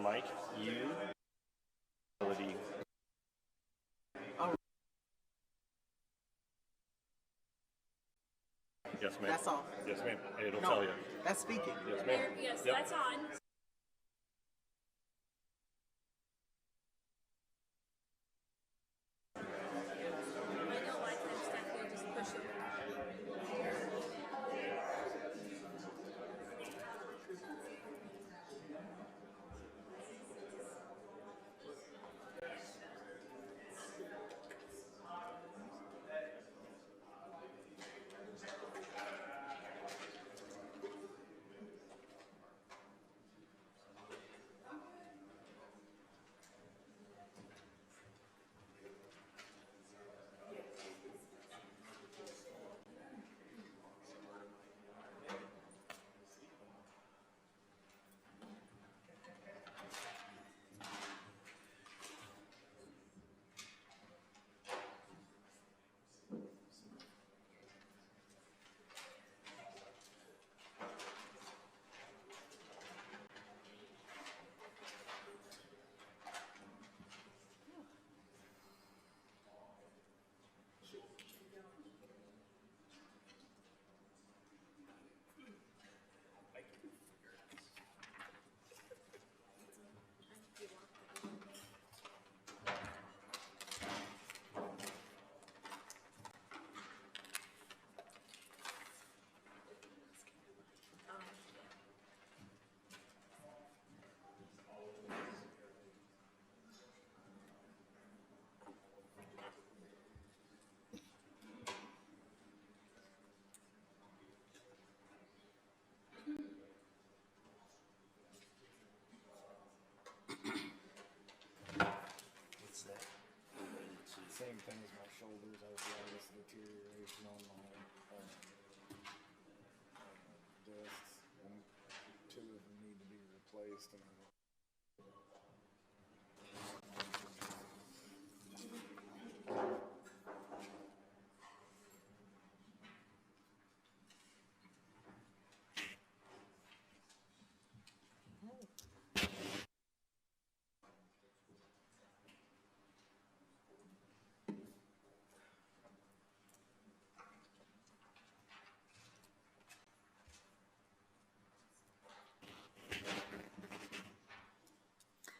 mic. You. Ability. Yes, ma'am. That's all. Yes, ma'am. It'll No, tell you. that's speaking. Yes, ma'am. Yes, Yep. that's on. I know my time stuff, they just push it. Same thing as my shoulders, arthritis, deterioration on my discs, and two of them need to be replaced. And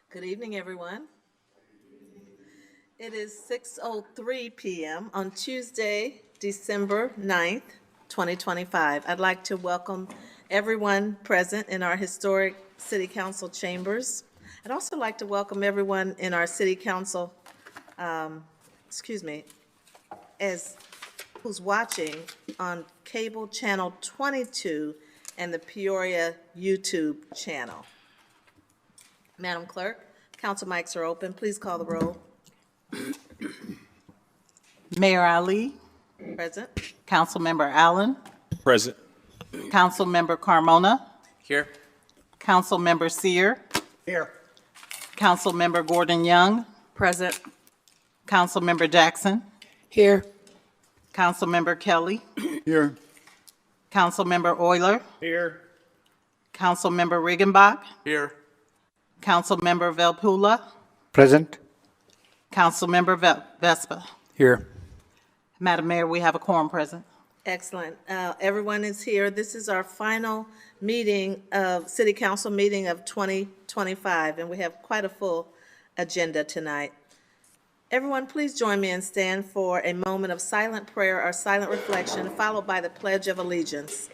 Good evening, everyone. It is 6:03 p.m. on Tuesday, December 9th, 2025. I'd like to welcome everyone present in our historic City Council chambers. I'd also like to welcome everyone in our City Council, who's watching on cable channel 22 and the Peoria YouTube channel. Madam Clerk, council mics are open. Please call the roll. Mayor Ali, Present. Councilmember Allen, Present. Councilmember Carmona, Here. Councilmember Sear, here, Councilmember Gordon Young, Present. Councilmember Jackson, Here. Councilmember Kelly, here, Councilmember Euler, Here. Councilmember Riggenbach, Here. Councilmember Velpula, present, Councilmember Vespa. here. Madam Mayor, we have a quorum present. Excellent. Everyone is here. This is our final meeting of, City Council meeting of 2025, and we have quite a full agenda tonight. Everyone, please join me and stand for a moment of silent prayer or silent reflection, followed by the Pledge of Allegiance.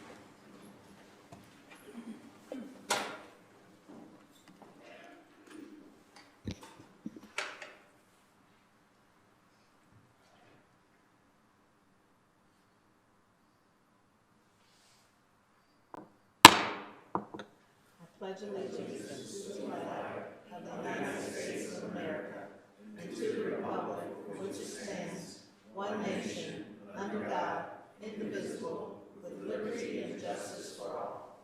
Pledge allegiance to the flag of the United States of America and to the republic for which it stands, one nation, under God, indivisible, with liberty and justice for all.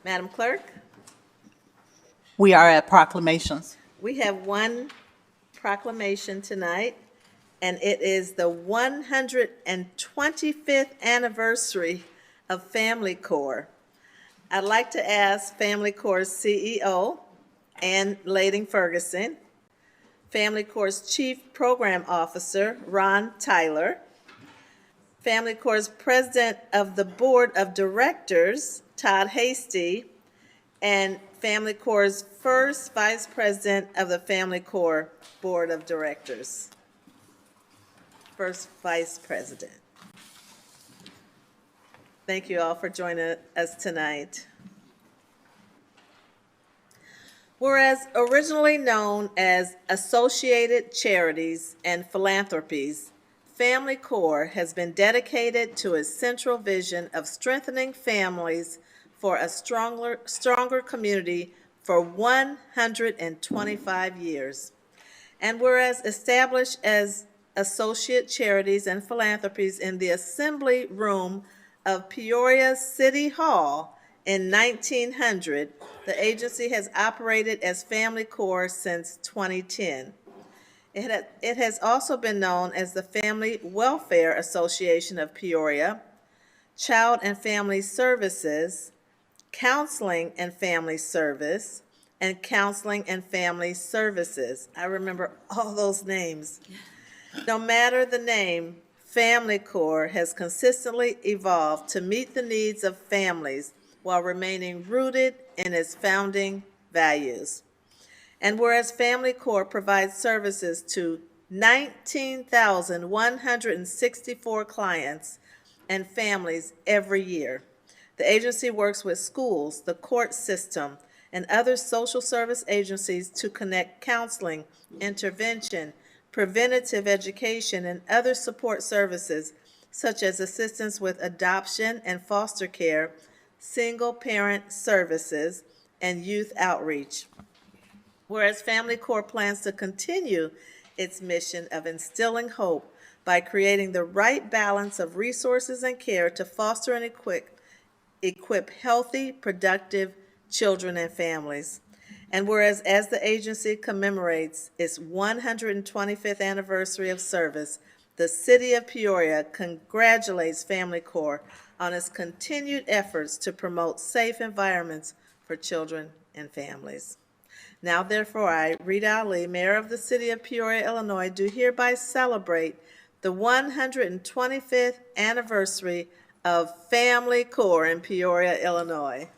Madam Clerk, We are at proclamations. we have one proclamation tonight, and it is the 125th anniversary of Family Corps. I'd like to ask Family Corps' CEO, Ann Lading Ferguson, Family Corps' Chief Program Officer, Ron Tyler, Family Corps' President of the Board of Directors, Todd Hasty, and Family Corps' first Vice President of the Family Corps Board of Directors. First Vice President. Thank you all for joining us tonight. Whereas originally known as Associated Charities and Philanthropies, Family Corps has been dedicated to its central vision of strengthening families for a stronger community for 125 years. And whereas established as Associate Charities and Philanthropies in the Assembly Room of Peoria City Hall in 1900, the agency has operated as Family Corps since 2010. It has also been known as the Family Welfare Association of Peoria, Child and Family Services, Counseling and Family Service, and Counseling and Family Services. I remember all those names. No matter the name, Family Corps has consistently evolved to meet the needs of families while remaining rooted in its founding values. And whereas Family Corps provides services to 19,164 clients and families every year, the agency works with schools, the court system, and other social service agencies to connect counseling, intervention, preventative education, and other support services such as assistance with adoption and foster care, single-parent services, and youth outreach. Whereas Family Corps plans to continue its mission of instilling hope by creating the right balance of resources and care to foster and equip healthy, productive children and families. And whereas as the agency commemorates its 125th anniversary of service, the City of Peoria congratulates Family Corps on its continued efforts to promote safe environments for children and families. Now, therefore, I, Rita Ali, Mayor of the City of Peoria, Illinois, do hereby celebrate the 125th anniversary of Family Corps in Peoria, Illinois.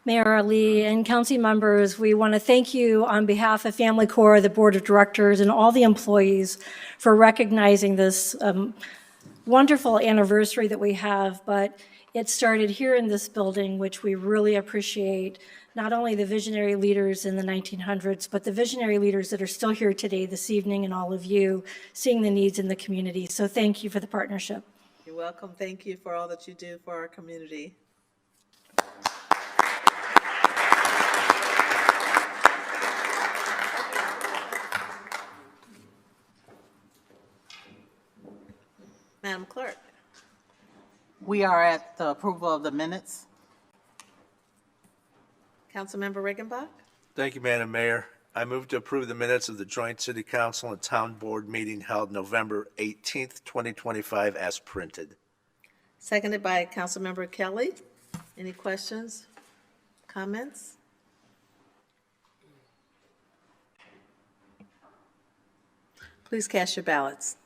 Mayor Ali and council members, we want to thank you on behalf of Family Corps, the Board of Directors, and all the employees for recognizing this wonderful anniversary that we have. But it started here in this building, which we really appreciate, not only the visionary leaders in the 1900s, but the visionary leaders that are still here today, this evening, and all of you seeing the needs in the community. So thank you for the partnership. You're welcome. Thank you for all that you do for our community. Madam Clerk. We are at the approval of the minutes. Councilmember Riggenbach. Thank you, Madam Mayor. I move to approve the minutes of the joint city council and town board meeting held November 18th, 2025 as printed. Seconded by Councilmember Kelly. Any questions, comments? Please cast your ballots.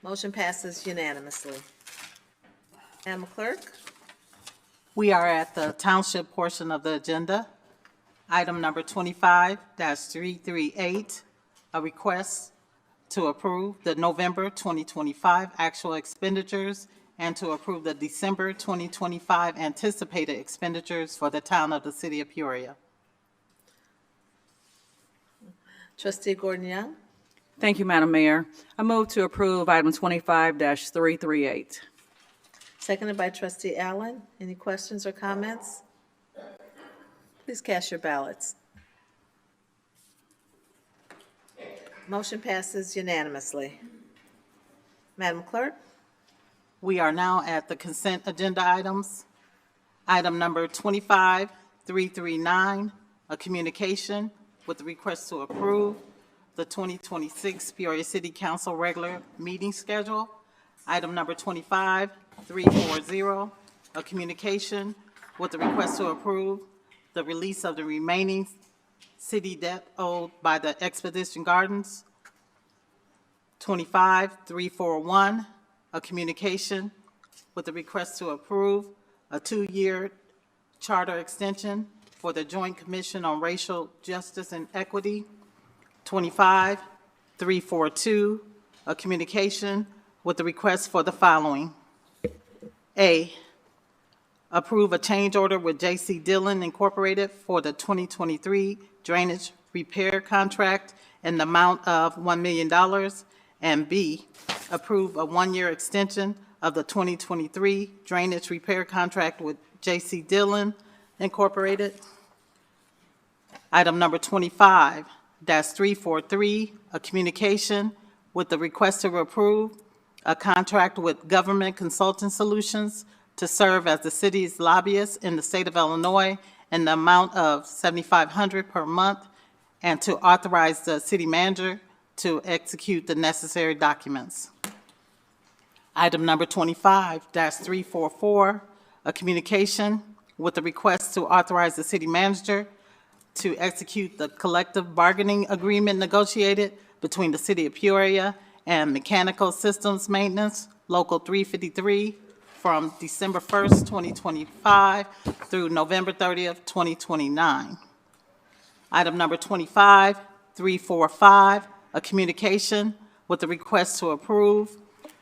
Motion passes unanimously. Madam Clerk. We are at the township portion of the agenda. Item number 25-338, a request to approve the November 2025 actual expenditures and to approve the December 2025 anticipated expenditures for the town of the City of Peoria. Trustee Gordon Young. Thank you, Madam Mayor. I move to approve item 25-338. Seconded by Trustee Allen. Any questions or comments? Please cast your ballots. Motion passes unanimously. Madam Clerk. We are now at the consent agenda items. Item number 25339, a communication with the request to approve the 2026 Peoria City Council regular meeting schedule. Item number 25340, a communication with the request to approve the release of the remaining city debt owed by the Expedition Gardens. 25341, a communication with the request to approve a 2-year charter extension for the Joint Commission on Racial Justice and Equity. 25342, a communication with the request for the following. A, approve a change order with J.C. Dillon Incorporated for the 2023 drainage repair contract in the amount of $1 million. And B, approve a 1-year extension of the 2023 drainage repair contract with J.C. Dillon Incorporated. Item number 25-343, a communication with the request to approve a contract with Government Consulting Solutions to serve as the city's lobbyist in the state of Illinois in the amount of $7,500 per month, and to authorize the city manager to execute the necessary documents. Item number 25-344, a communication with the request to authorize the city manager to execute the collective bargaining agreement negotiated between the City of Peoria and Mechanical Systems Maintenance, Local 353, from December 1st, 2025 through November 30th, 2029. Item number 25345, a communication with the request to approve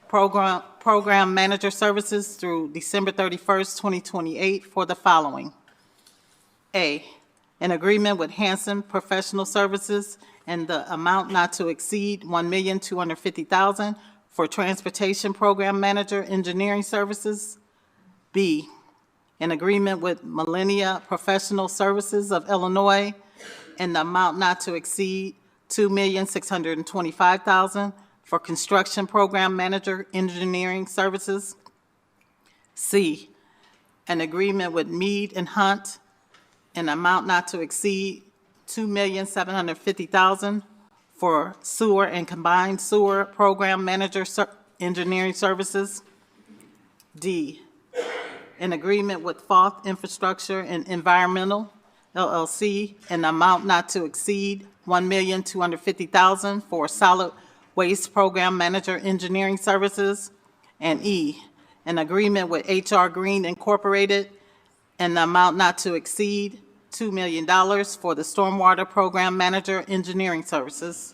program manager services through December 31st, 2028 for the following. A, an agreement with Hanson Professional Services and the amount not to exceed $1,250,000 for Transportation Program Manager Engineering Services. B, an agreement with Millennia Professional Services of Illinois and the amount not to exceed $2,625,000 for Construction Program Manager Engineering Services. C, an agreement with Mead and Hunt, an amount not to exceed $2,750,000 for Sewer and Combined Sewer Program Manager Engineering Services. D, an agreement with Foth Infrastructure and Environmental, LLC, an amount not to exceed $1,250,000 for Solid Waste Program Manager Engineering Services. And E, an agreement with HR Green Incorporated, and the amount not to exceed $2 million for the Stormwater Program Manager Engineering Services.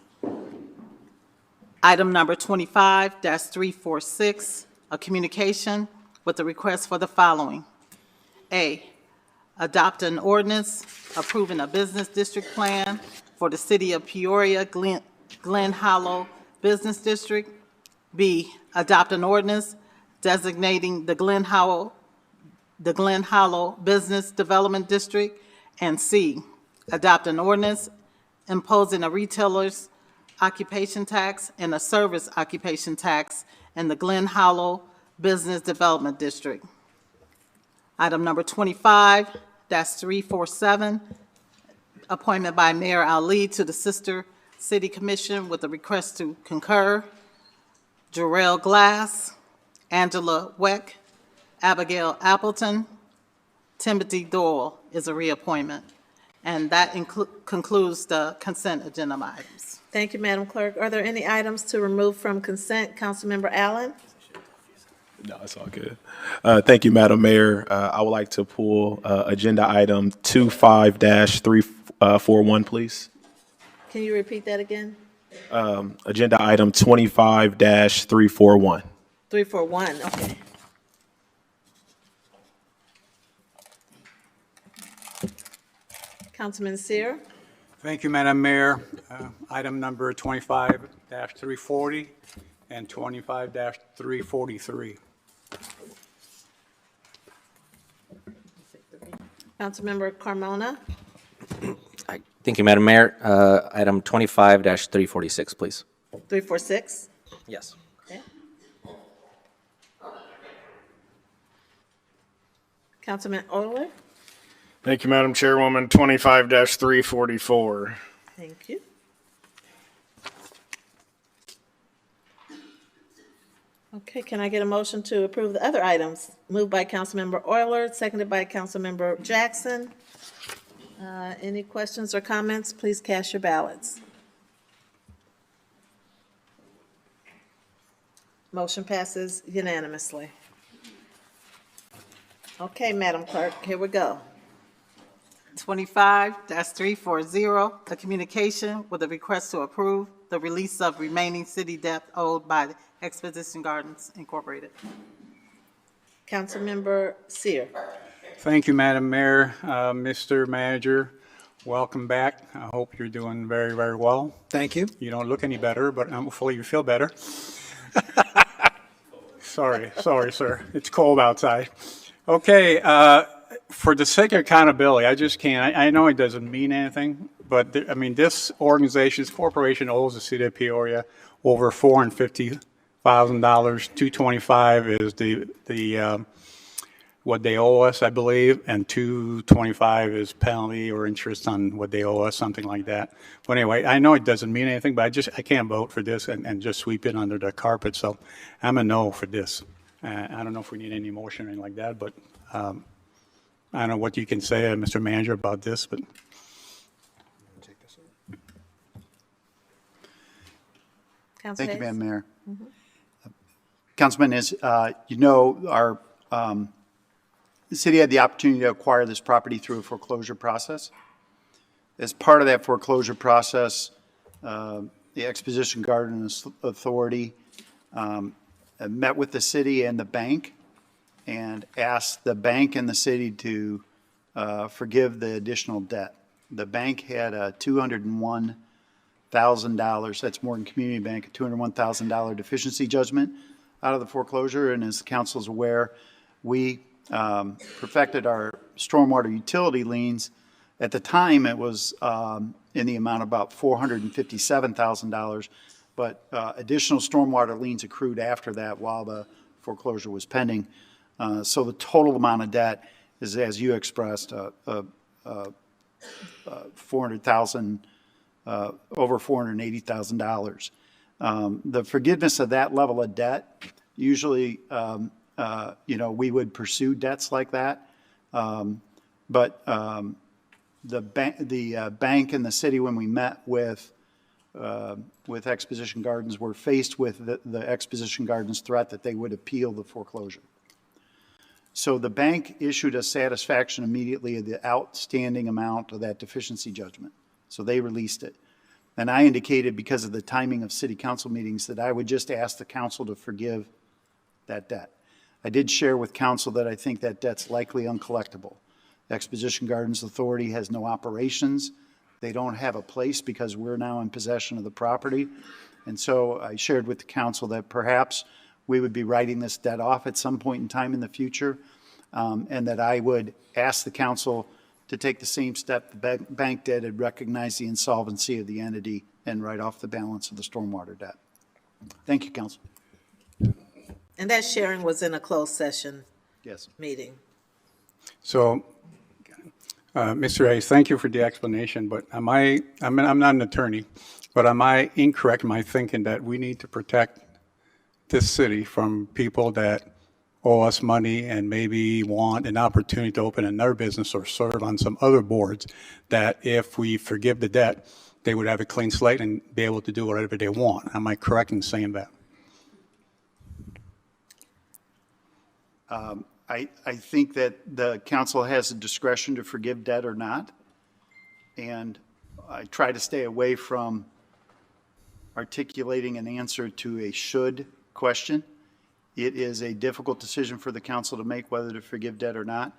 Item number 25-346, a communication with the request for the following. A, adopt an ordinance approving a business district plan for the City of Peoria, Glen Hollow Business District. B, adopt an ordinance designating the Glen Hollow Business Development District. And C, adopt an ordinance imposing a retailer's occupation tax and a service occupation tax in the Glen Hollow Business Development District. Item number 25-347, appointment by Mayor Ali to the Sister City Commission with a request to concur. Jarrell Glass, Angela Weck, Abigail Appleton, Timothy Doyle is a reappointment. And that concludes the consent agenda items. Thank you, Madam Clerk. Are there any items to remove from consent? Councilmember Allen? No, it's all good. Thank you, Madam Mayor. I would like to pull agenda item 25-341, please. Can you repeat that again? Agenda item 25-341. 341, okay. Councilman Seer? Thank you, Madam Mayor. Item number 25-340 and 25-343. Councilmember Carmona? Thank you, Madam Mayor. Item 25-346, please. 346? Yes. Okay. Councilman Euler. Thank you, Madam Chairwoman. 25-344. Thank you. Okay, can I get a motion to approve the other items? Moved by Councilmember Euler, seconded by Councilmember Jackson. Any questions or comments? Please cast your ballots. Motion passes unanimously. Okay, Madam Clerk, here we go. 25-340, a communication with a request to approve the release of remaining city debt owed by Expedition Gardens Incorporated. Councilmember Seer. Thank you, Madam Mayor. Mr. Manager, welcome back. I hope you're doing very, very well. Thank you. You don't look any better, but hopefully you feel better. Sorry, sir. It's cold outside. Okay, for the sake of accountability, I just can't, I know it doesn't mean anything, but this organization, this corporation owes the city of Peoria over $450,000. $225 is the what they owe us, I believe, and $225 is penalty or interest on what they owe us, something like that. But anyway, I know it doesn't mean anything, but I can't vote for this and just sweep it under the carpet. So I'm a no for this. I don't know if we need any motion or anything like that, but I don't know what you can say, Mr. Manager, about this, but. Council Thank you, Hayes? Madam Mayor. Councilman, as you know, our the city had the opportunity to acquire this property through a foreclosure process. As part of that foreclosure process, the Exposition Gardens Authority met with the city and the bank and asked the bank and the city to forgive the additional debt. The bank had a $201,000, that's Morgan Community Bank, a $201,000 deficiency judgment out of the foreclosure. And as the council is aware, we perfected our stormwater utility liens. At the time, it was in the amount of about $457,000, but additional stormwater liens accrued after that while the foreclosure was pending. So the total amount of debt is, as you expressed, $400,000, over $480,000. The forgiveness of that level of debt, usually, we would pursue debts like that. But the bank and the city, when we met with Exposition Gardens, were faced with the Exposition Gardens threat that they would appeal the foreclosure. So the bank issued a satisfaction immediately of the outstanding amount of that deficiency judgment. So they released it. And I indicated, because of the timing of city council meetings, that I would just ask the council to forgive that debt. I did share with council that I think that debt's likely uncollectible. Exposition Gardens Authority has no operations. They don't have a place because we're now in possession of the property. And so I shared with the council that perhaps we would be writing this debt off at some point in time in the future, and that I would ask the council to take the same step the bank did and recognize the insolvency of the entity and write off the balance of the stormwater debt. Thank you, council. And that sharing was in a closed session Yes. meeting. So, Mr. Hayes, thank you for the explanation, but I'm not an attorney, but am I incorrect in my thinking that we need to protect this city from people that owe us money and maybe want an opportunity to open another business or serve on some other boards, that if we forgive the debt, they would have a clean slate and be able to do whatever they want? Am I correct in saying that? I think that the council has the discretion to forgive debt or not. And I try to stay away from articulating an answer to a should question. It is a difficult decision for the council to make whether to forgive debt or not.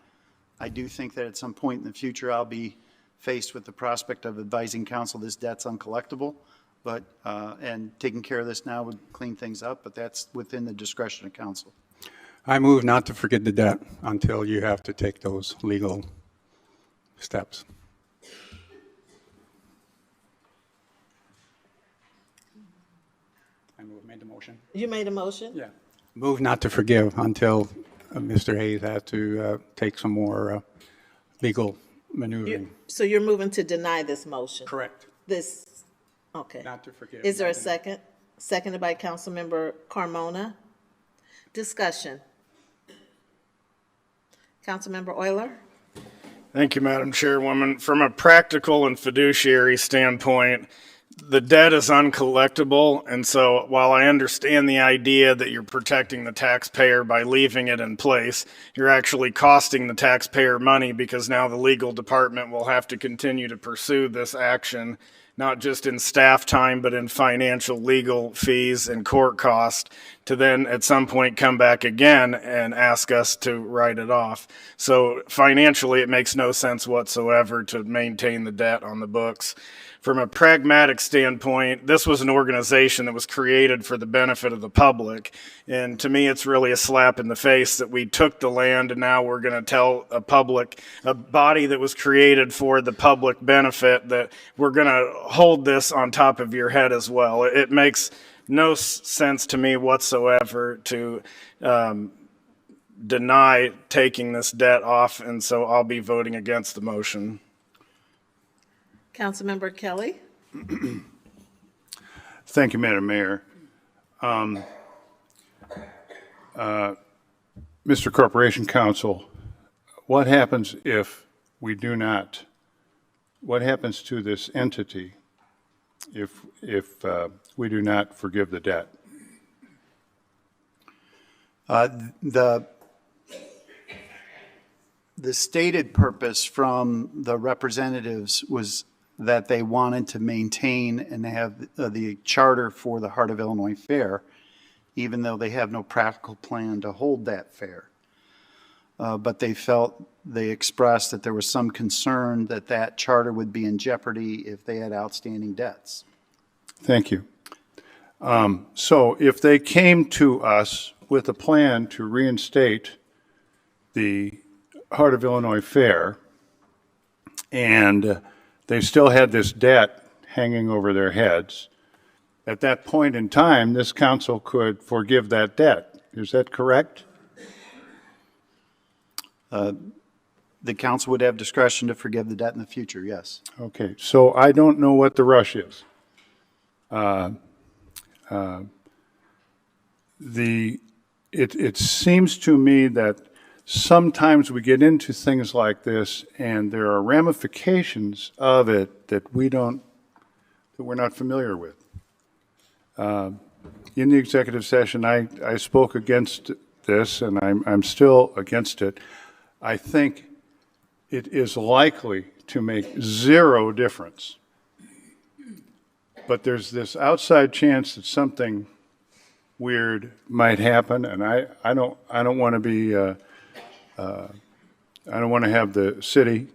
I do think that at some point in the future, I'll be faced with the prospect of advising council this debt's uncollectible, but, and taking care of this now would clean things up, but that's within the discretion of council. I move not to forget the debt until you have to take those legal steps. I made the motion. You made a motion? Yeah. Move not to forgive until Mr. Hayes has to take some more legal maneuvering. So you're moving to deny this motion? Correct. This, okay. Not to forgive. Is there a not to- second? Seconded by Councilmember Carmona. Discussion. Councilmember Euler? Thank you, Madam Chairwoman. From a practical and fiduciary standpoint, the debt is uncollectible, and so while I understand the idea that you're protecting the taxpayer by leaving it in place, you're actually costing the taxpayer money because now the legal department will have to continue to pursue this action, not just in staff time, but in financial, legal fees and court cost, to then at some point come back again and ask us to write it off. So financially, it makes no sense whatsoever to maintain the debt on the books. From a pragmatic standpoint, this was an organization that was created for the benefit of the public. And to me, it's really a slap in the face that we took the land and now we're going to tell a body that was created for the public benefit, that we're going to hold this on top of your head as well. It makes no sense to me whatsoever to deny taking this debt off. And so I'll be voting against the motion. Councilmember Kelly? Thank you, Madam Mayor. Mr. Corporation Counsel, what happens if we do not, what happens to this entity if we do not forgive the debt? The stated purpose from the representatives was that they wanted to maintain and have the charter for the Heart of Illinois Fair, even though they have no practical plan to hold that fair. But they expressed that there was some concern that that charter would be in jeopardy if they had outstanding debts. Thank you. So if they came to us with a plan to reinstate the Heart of Illinois Fair, and they still had this debt hanging over their heads, at that point in time, this council could forgive that debt. Is that correct? The council would have discretion to forgive the debt in the future, yes. Okay, so I don't know what the rush is. It seems to me that sometimes we get into things like this and there are ramifications of it that we're not familiar with. In the executive session, I spoke against this and I'm still against it. I think it is likely to make zero difference. But there's this outside chance that something weird might happen, and I don't want to be I don't want to have the city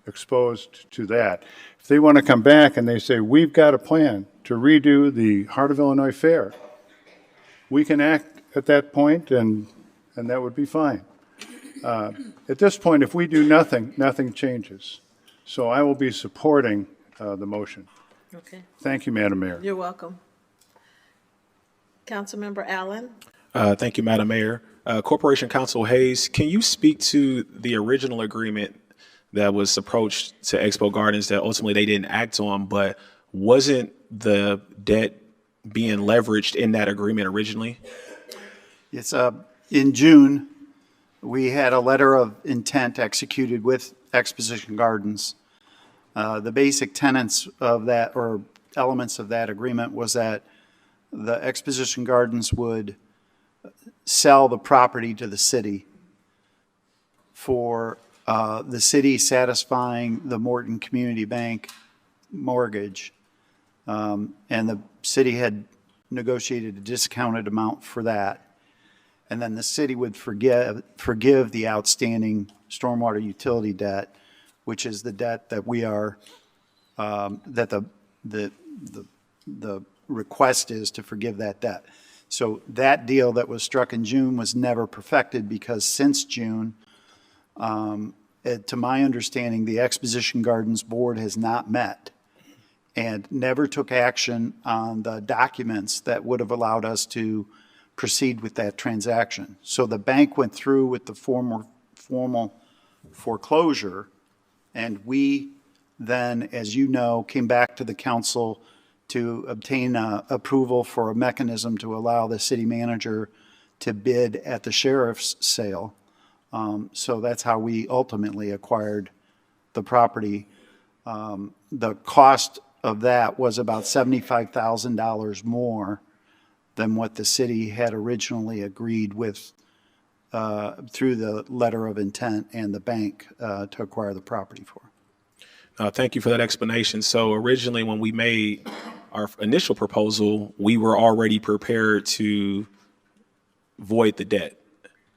exposed to that. If they want to come back and they say, we've got a plan to redo the Heart of Illinois Fair, we can act at that point and that would be fine. At this point, if we do nothing, nothing changes. So I will be supporting the motion. Okay, Thank you, Madam Mayor. you're welcome. Councilmember Allen? Thank you, Madam Mayor. Corporation Counsel Hayes, can you speak to the original agreement that was approached to Expo Gardens that ultimately they didn't act on, but wasn't the debt being leveraged in that agreement originally? It's in June, we had a letter of intent executed with Exposition Gardens. The basic tenets of that, or elements of that agreement, was that the Exposition Gardens would sell the property to the city for the city satisfying the Morton Community Bank mortgage. And the city had negotiated a discounted amount for that. And then the city would forgive the outstanding stormwater utility debt, which is the debt that we are, that the request is to forgive that debt. So that deal that was struck in June was never perfected because since June, to my understanding, the Exposition Gardens Board has not met and never took action on the documents that would have allowed us to proceed with that transaction. So the bank went through with the formal foreclosure, and we then, as you know, came back to the council to obtain approval for a mechanism to allow the city manager to bid at the sheriff's sale. So that's how we ultimately acquired the property. The cost of that was about $75,000 more than what the city had originally agreed with through the letter of intent and the bank to acquire the property for. Thank you for that explanation. So originally, when we made our initial proposal, we were already prepared to void the debt.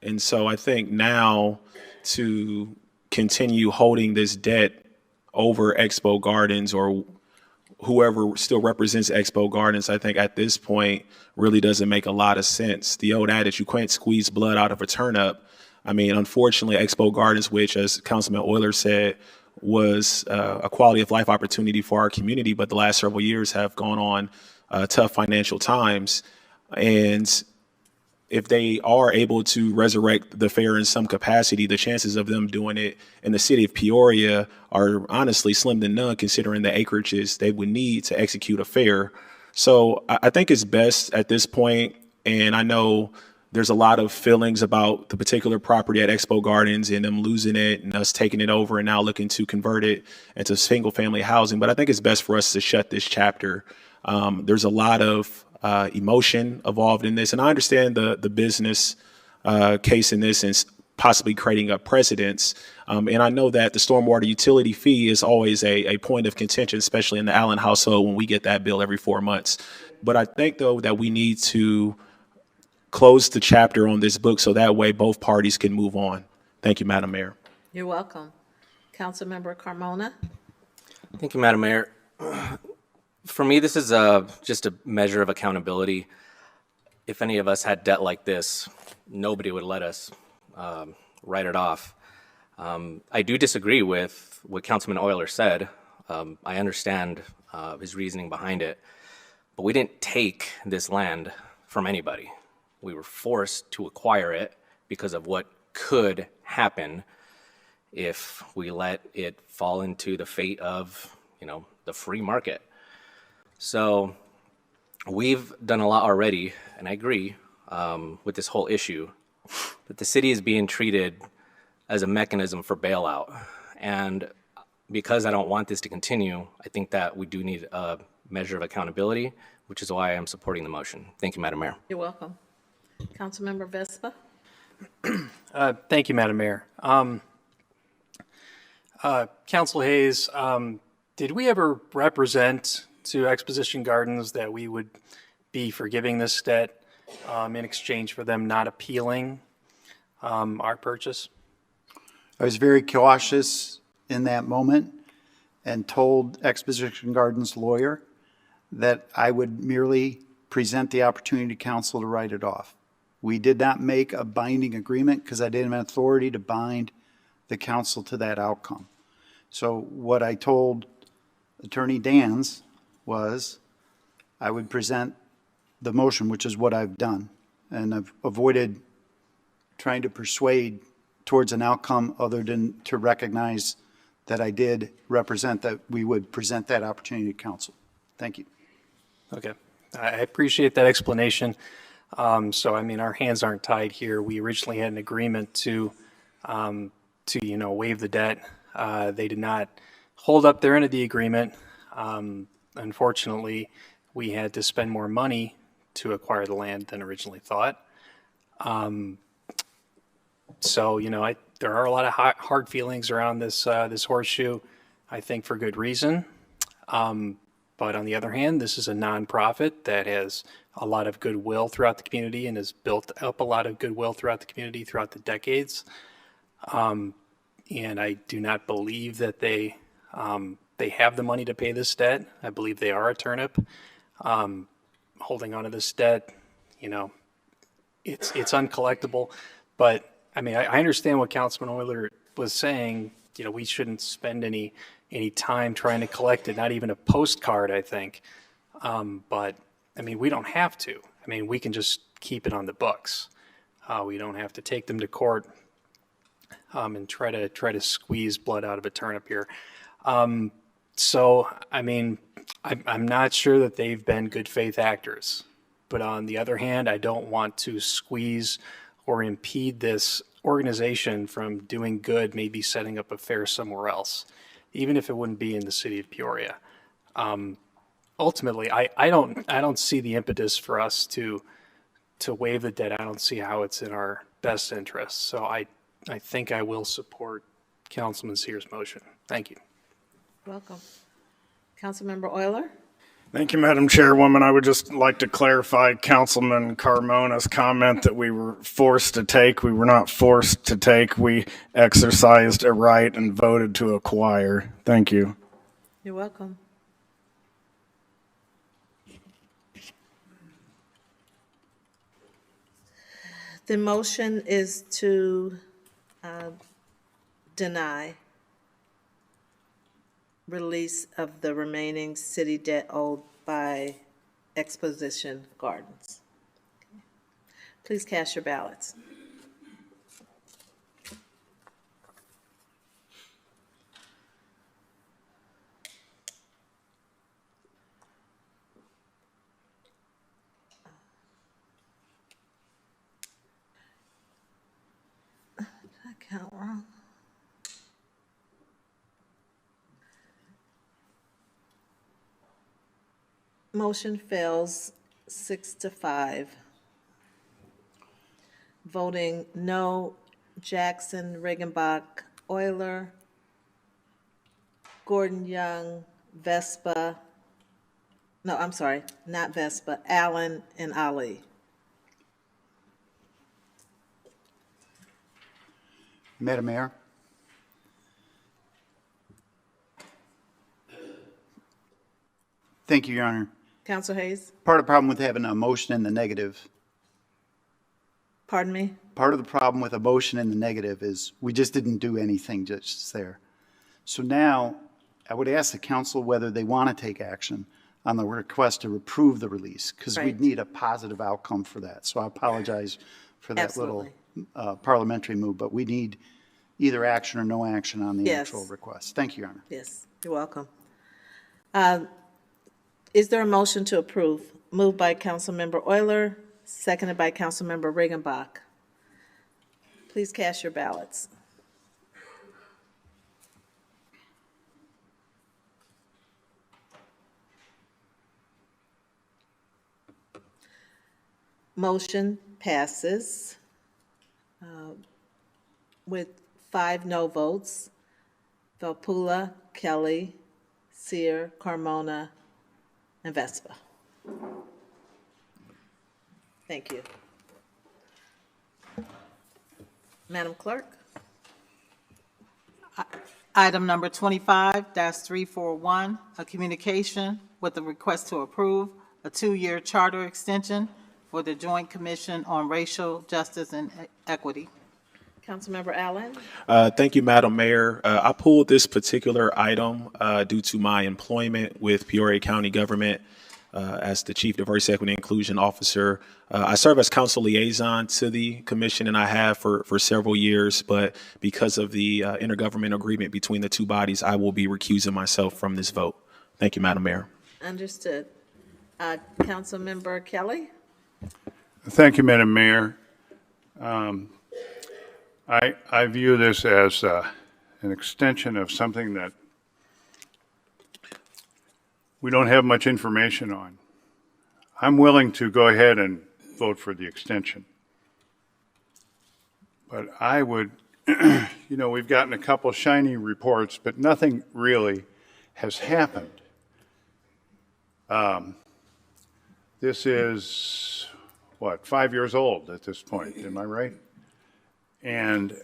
And so I think now to continue holding this debt over Expo Gardens or whoever still represents Expo Gardens, I think at this point really doesn't make a lot of sense. The old adage, you can't squeeze blood out of a turnip. I mean, unfortunately, Expo Gardens, which, as Councilman Euler said, was a quality of life opportunity for our community, but the last several years have gone on tough financial times. And if they are able to resurrect the fair in some capacity, the chances of them doing it in the city of Peoria are honestly slim to none, considering the acreages they would need to execute a fair. So I think it's best at this point, and I know there's a lot of feelings about the particular property at Expo Gardens and them losing it and us taking it over and now looking to convert it into single family housing. But I think it's best for us to shut this chapter. There's a lot of emotion involved in this. And I understand the business case in this and possibly creating a precedence. And I know that the stormwater utility fee is always a point of contention, especially in the Allen household when we get that bill every 4 months. But I think, though, that we need to close the chapter on this book so that way both parties can move on. Thank you, Madam Mayor. You're welcome. Councilmember Carmona? Thank you, Madam Mayor. For me, this is just a measure of accountability. If any of us had debt like this, nobody would let us write it off. I do disagree with what Councilman Euler said. I understand his reasoning behind it, but we didn't take this land from anybody. We were forced to acquire it because of what could happen if we let it fall into the fate of, the free market. So we've done a lot already, and I agree with this whole issue, but the city is being treated as a mechanism for bailout. And because I don't want this to continue, I think that we do need a measure of accountability, which is why I'm supporting the motion. Thank you, Madam Mayor. You're welcome. Councilmember Vespa? Thank you, Madam Mayor. Council Hayes, did we ever represent to Exposition Gardens that we would be forgiving this debt in exchange for them not appealing our purchase? I was very cautious in that moment and told Exposition Gardens' lawyer that I would merely present the opportunity to council to write it off. We did not make a binding agreement because I didn't have authority to bind the council to that outcome. So what I told Attorney Dans was I would present the motion, which is what I've done. And I've avoided trying to persuade towards an outcome other than to recognize that I did represent that we would present that opportunity to council. Thank you. Okay, I appreciate that explanation. So, I mean, our hands aren't tied here. We originally had an agreement to waive the debt. They did not hold up their end of the agreement. Unfortunately, we had to spend more money to acquire the land than originally thought. So, there are a lot of hard feelings around this horseshoe, I think for good reason. But on the other hand, this is a nonprofit that has a lot of goodwill throughout the community and has built up a lot of goodwill throughout the community throughout the decades. And I do not believe that they have the money to pay this debt. I believe they are a turnip. Holding on to this debt, it's uncollectible. But I mean, I understand what Councilman Euler was saying. We shouldn't spend any time trying to collect it, not even a postcard, I think. But I mean, we don't have to. I mean, we can just keep it on the books. We don't have to take them to court and try to squeeze blood out of a turnip here. So, I mean, I'm not sure that they've been good faith actors. But on the other hand, I don't want to squeeze or impede this organization from doing good, maybe setting up a fair somewhere else, even if it wouldn't be in the city of Peoria. Ultimately, I don't see the impetus for us to waive the debt. I don't see how it's in our best interest. So I think I will support Councilman Sears' motion. Thank you. Welcome. Councilmember Euler? Thank you, Madam Chairwoman. I would just like to clarify Councilman Carmona's comment that we were forced to take. We were not forced to take. We exercised a right and voted to acquire. Thank you. You're welcome. The motion is to deny release of the remaining city debt owed by Exposition Gardens. Please cast your ballots. Did I count wrong? Motion fails 6-5. Voting no, Jackson, Riggenbach, Euler, Gordon Young, Vespa, no, I'm sorry, not Vespa, Allen and Ali. Madam Mayor? Thank you, Your Honor. Council Hayes, Part of the problem with having a motion in the negative, pardon me? part of the problem with a motion in the negative is we just didn't do anything just there. So now, I would ask the council whether they want to take action on the request to approve the release, because Right. we'd need a positive outcome for that. So I apologize for that little Absolutely. parliamentary move, but we need either action or no action on the Yes. actual request. Thank you, Your Honor. Yes, you're welcome. Is there a motion to approve? Moved by Councilmember Euler, seconded by Councilmember Riggenbach. Please cast your ballots. Motion passes with 5 no votes. Valpula, Kelly, Sear, Carmona, and Vespa. Thank you. Madam Clerk? Item number 25-341, a communication with a request to approve a 2-year charter extension for the Joint Commission on Racial Justice and Equity. Councilmember Allen? Thank you, Madam Mayor. I pulled this particular item due to my employment with Peoria County government as the Chief Diversity, Equity, and Inclusion Officer. I serve as council liaison to the commission, and I have for several years, but because of the intergovernmental agreement between the two bodies, I will be recusing myself from this vote. Thank you, Madam Mayor. Understood. Councilmember Kelly? Thank you, Madam Mayor. I view this as an extension of something that we don't have much information on. I'm willing to go ahead and vote for the extension. But I would, we've gotten a couple shiny reports, but nothing really has happened. This is, 5 years old at this point, am I right? And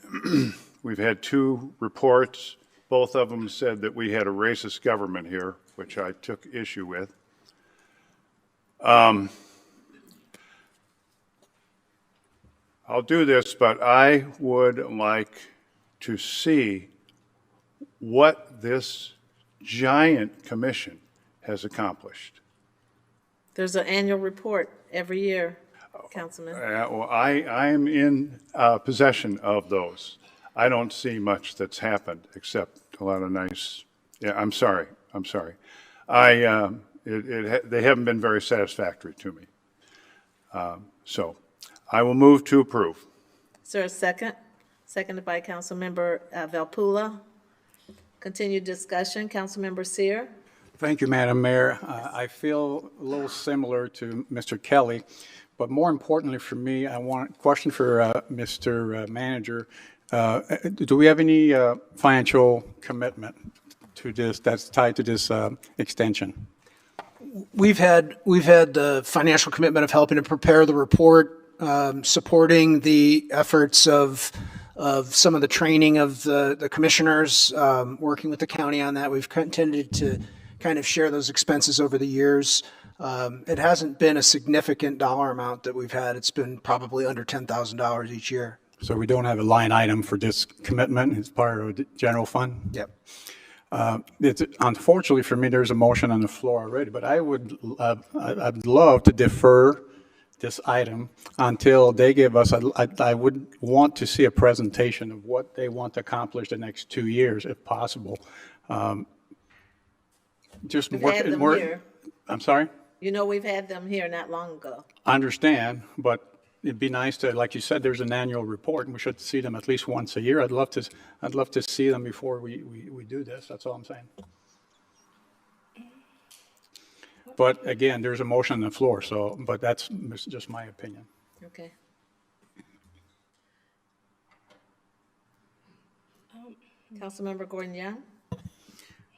we've had 2 reports. Both of them said that we had a racist government here, which I took issue with. I'll do this, but I would like to see what this giant commission has accomplished. There's an annual report every year, Councilman. Well, I am in possession of those. I don't see much that's happened except a lot of nice, yeah, I'm sorry. They haven't been very satisfactory to me. So I will move to approve. Is there a second? Seconded by Councilmember Valpula. Continued discussion, Councilmember Seer. Thank you, Madam Mayor. I feel a little similar to Mr. Kelly, but more importantly for me, I want a question for Mr. Manager. Do we have any financial commitment to this that's tied to this extension? We've had the financial commitment of helping to prepare the report, supporting the efforts of some of the training of the commissioners, working with the county on that. We've tended to kind of share those expenses over the years. It hasn't been a significant dollar amount that we've had. It's been probably under $10,000 each year. So we don't have a line item for this commitment as part of the general fund? Yep. Unfortunately for me, there's a motion on the floor already, but I'd love to defer this item until they give us, I would want to see a presentation of what they want to accomplish the next 2 years, if possible. Just We've work. had them here. I'm sorry? You know, we've had them here not long ago. I understand, but it'd be nice to, like you said, there's an annual report, and we should see them at least once a year. I'd love to see them before we do this. That's all I'm saying. But again, there's a motion on the floor, so, but that's just my opinion. Okay. Councilmember Gordon Young.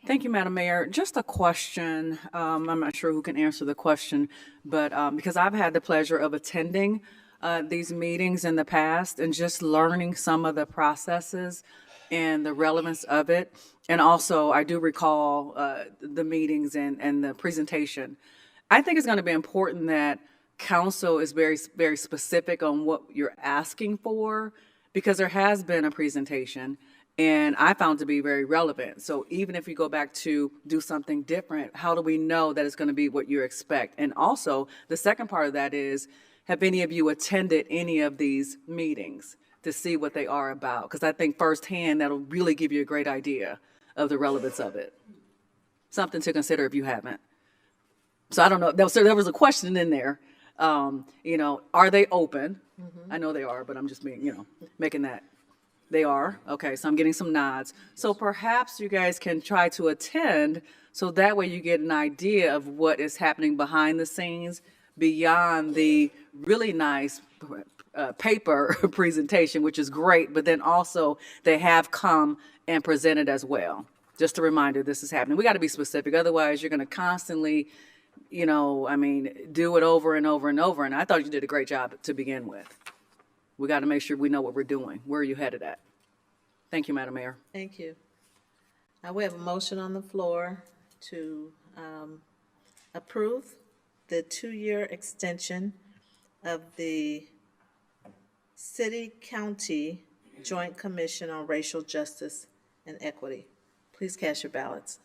Thank you, Madam Mayor. Just a question. I'm not sure who can answer the question, but because I've had the pleasure of attending these meetings in the past and just learning some of the processes and the relevance of it. And also, I do recall the meetings and the presentation. I think it's going to be important that council is very, very specific on what you're asking for, because there has been a presentation and I found to be very relevant. So even if you go back to do something different, how do we know that it's going to be what you expect? And also, the second part of that is, have any of you attended any of these meetings to see what they are about? Because I think firsthand, that'll really give you a great idea of the relevance of it. Something to consider if you haven't. So I don't know. So there was a question in there. Are they open? Mm-hmm. I know they are, but I'm just being, making that. They are? Okay, so I'm getting some nods. So perhaps you guys can try to attend, so that way you get an idea of what is happening behind the scenes beyond the really nice paper presentation, which is great, but then also they have come and presented as well. Just a reminder, this is happening. We got to be specific. Otherwise, you're going to constantly, do it over and over and over. And I thought you did a great job to begin with. We got to make sure we know what we're doing. Where are you headed at? Thank you, Madam Mayor. Thank you. Now we have a motion on the floor to approve the 2-year extension of the City-County Joint Commission on Racial Justice and Equity. Please cast your ballots.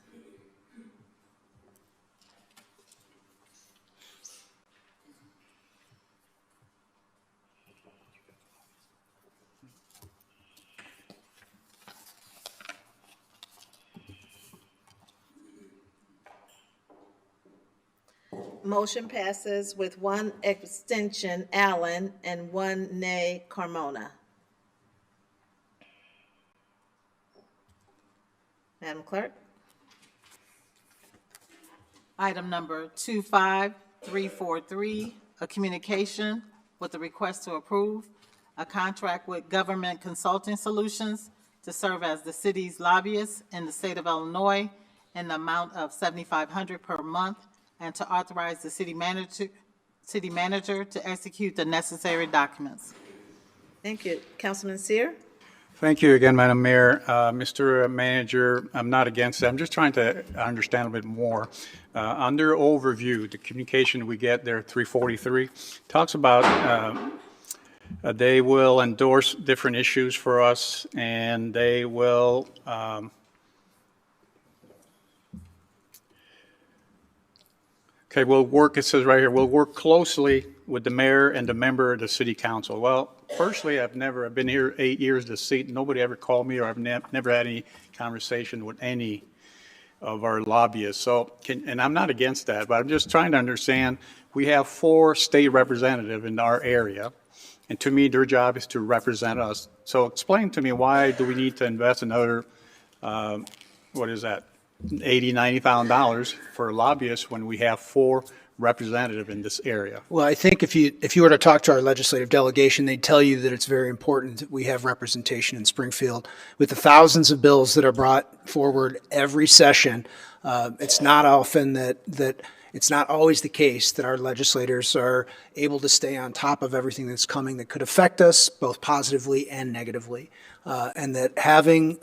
Motion passes with 1 abstention, Allen, and 1 nay, Carmona. Madam Clerk? Item number 25343, a communication with a request to approve a contract with Government Consulting Solutions to serve as the city's lobbyist in the state of Illinois in the amount of $7,500 per month, and to authorize the city manager to execute the necessary documents. Thank you. Councilman Seer? Thank you again, Madam Mayor. Mr. Manager, I'm not against it. I'm just trying to understand a bit more. Under overview, the communication we get there, 343, talks about they will endorse different issues for us, and they will Okay, we'll work, it says right here, we'll work closely with the mayor and the member of the city council. Well, personally, I've been here 8 years to see, nobody ever called me, or I've never had any conversation with any of our lobbyists. So, and I'm not against that, but I'm just trying to understand, we have 4 state representatives in our area, and to me, their job is to represent us. So explain to me, why do we need to invest another, what is that, $80,000-$90,000 for lobbyists when we have 4 representatives in this area? Well, I think if you were to talk to our legislative delegation, they'd tell you that it's very important that we have representation in Springfield. With the thousands of bills that are brought forward every session, it's not often that it's not always the case that our legislators are able to stay on top of everything that's coming that could affect us both positively and negatively, and that having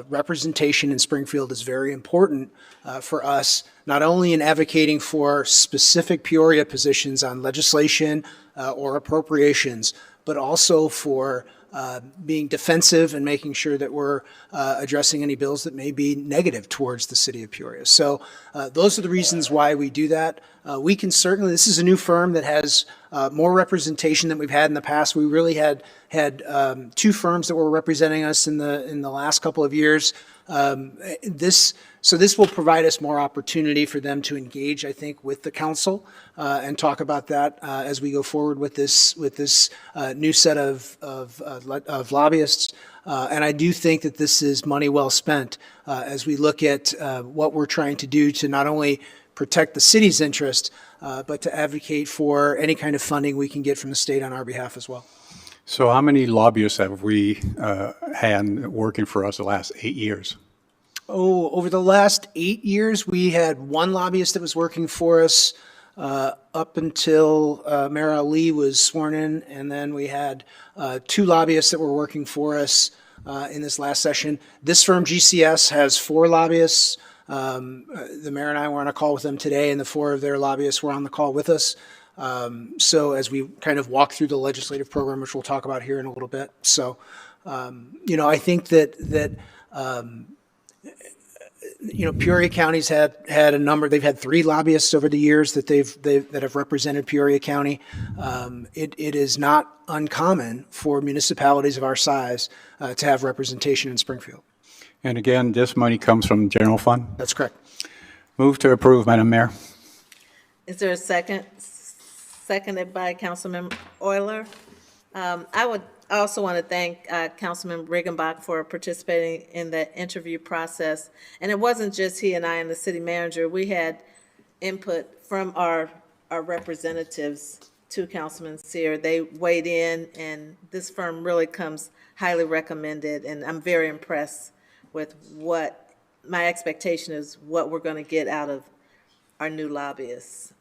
representation in Springfield is very important for us, not only in advocating for specific Peoria positions on legislation or appropriations, but also for being defensive and making sure that we're addressing any bills that may be negative towards the city of Peoria. So those are the reasons why we do that. We can certainly, this is a new firm that has more representation than we've had in the past. We really had 2 firms that were representing us in the last couple of years. So this will provide us more opportunity for them to engage, I think, with the council and talk about that as we go forward with this new set of lobbyists. And I do think that this is money well spent as we look at what we're trying to do to not only protect the city's interest, but to advocate for any kind of funding we can get from the state on our behalf as well. So how many lobbyists have we had working for us the last 8 years? Oh, over the last 8 years, we had 1 lobbyist that was working for us up until Mayor Ali was sworn in, and then we had 2 lobbyists that were working for us in this last session. This firm, GCS, has 4 lobbyists. The mayor and I were on a call with them today, and the 4 of their lobbyists were on the call with us. So as we kind of walk through the legislative program, which we'll talk about here in a little bit. So, I think that Peoria County's had a number. They've had 3 lobbyists over the years that that have represented Peoria County. It is not uncommon for municipalities of our size to have representation in Springfield. And again, this money comes from general fund? That's correct. Move to approve, Madam Mayor. Is there a second? Seconded by Councilman Euler. I also want to thank Councilman Riggenbach for participating in the interview process. And it wasn't just he and I and the city manager. We had input from our representatives to Councilman Sear. They weighed in, and this firm really comes highly recommended. And I'm very impressed with what my expectation is, what we're going to get out of our new lobbyists.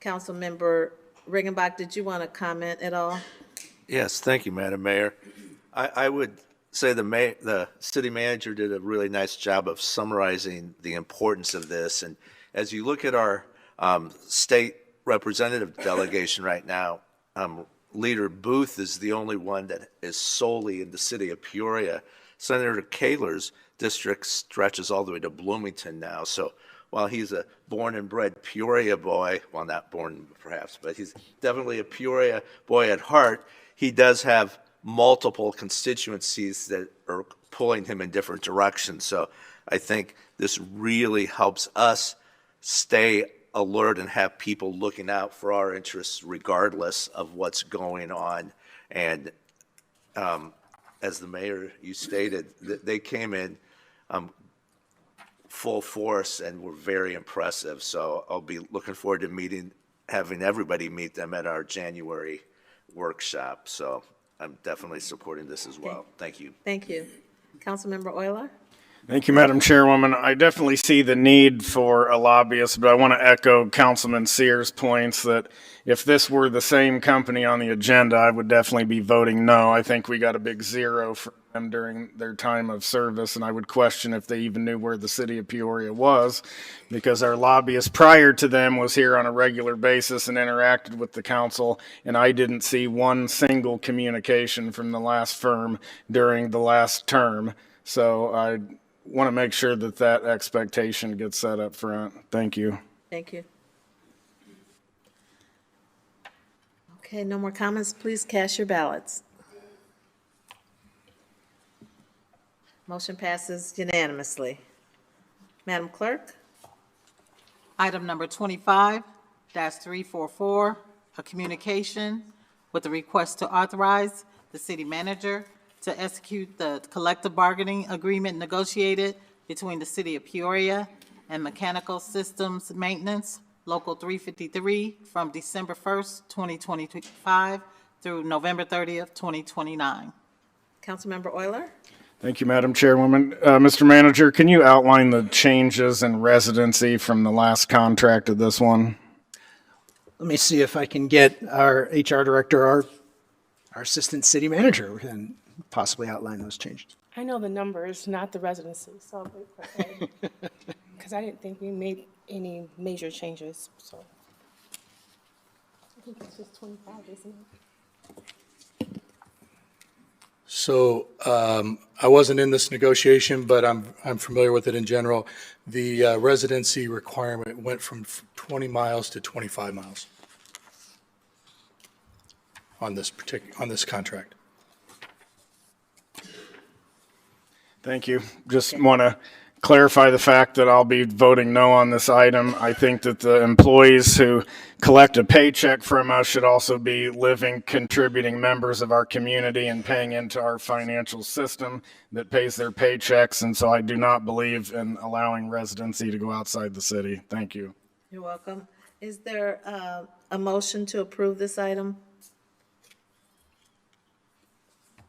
Councilmember Riggenbach, did you want to comment at all? Yes, thank you, Madam Mayor. I would say the city manager did a really nice job of summarizing the importance of this. And as you look at our state representative delegation right now, Leader Booth is the only one that is solely in the city of Peoria. Senator Kaler's district stretches all the way to Bloomington now. So while he's a born and bred Peoria boy, well, not born perhaps, but he's definitely a Peoria boy at heart, he does have multiple constituencies that are pulling him in different directions. So I think this really helps us stay alert and have people looking out for our interests regardless of what's going on. And as the mayor, you stated, they came in full force and were very impressive. So I'll be looking forward to having everybody meet them at our January workshop. So I'm definitely supporting this as well. Thank you. Thank you. Councilmember Euler? Thank you, Madam Chairwoman. I definitely see the need for a lobbyist, but I want to echo Councilman Sear's points that if this were the same company on the agenda, I would definitely be voting no. I think we got a big 0 for them during their time of service, and I would question if they even knew where the city of Peoria was, because our lobbyist prior to them was here on a regular basis and interacted with the council, and I didn't see one single communication from the last firm during the last term. So I want to make sure that expectation gets set up front. Thank you. Thank you. Okay, no more comments. Please cast your ballots. Motion passes unanimously. Madam Clerk? Item number 25-344, a communication with a request to authorize the city manager to execute the collective bargaining agreement negotiated between the City of Peoria and Mechanical Systems Maintenance, Local 353, from December 1st, 2025 through November 30th, 2029. Councilmember Euler? Thank you, Madam Chairwoman. Mr. Manager, can you outline the changes in residency from the last contract to this one? Let me see if I can get our HR director, our assistant city manager, and possibly outline those changes. I know the numbers, not the residency, so I'll wait for Ed. Because I didn't think we made any major changes, so. I think it's just 25, isn't it? So I wasn't in this negotiation, but I'm familiar with it in general. The residency requirement went from 20 miles to 25 miles on this contract. Thank you. Just want to clarify the fact that I'll be voting no on this item. I think that the employees who collect a paycheck from us should also be living, contributing members of our community and paying into our financial system that pays their paychecks. And so I do not believe in allowing residency to go outside the city. Thank you. You're welcome. Is there a motion to approve this item?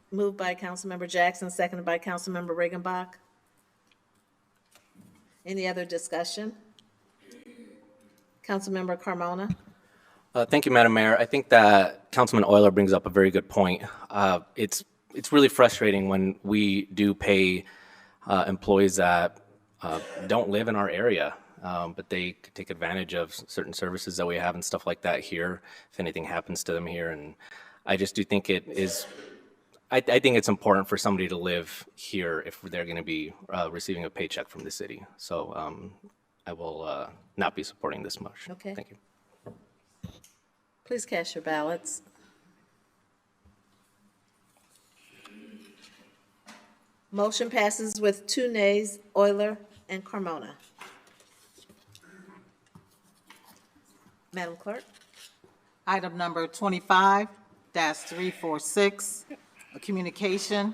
Moved by Councilmember Jackson, seconded by Councilmember Regenbach. Any other discussion? Councilmember Carmona? Thank you, Madam Mayor. I think that Councilman Euler brings up a very good point. It's really frustrating when we do pay employees that don't live in our area, but they could take advantage of certain services that we have and stuff like that here if anything happens to them here. And I just do think it is, I think it's important for somebody to live here if they're going to be receiving a paycheck from the city. So I will not be supporting this motion. Okay. Thank you. Please cast your ballots. Motion passes with 2 nays, Euler and Carmona. Madam Clerk? Item number 25-346, a communication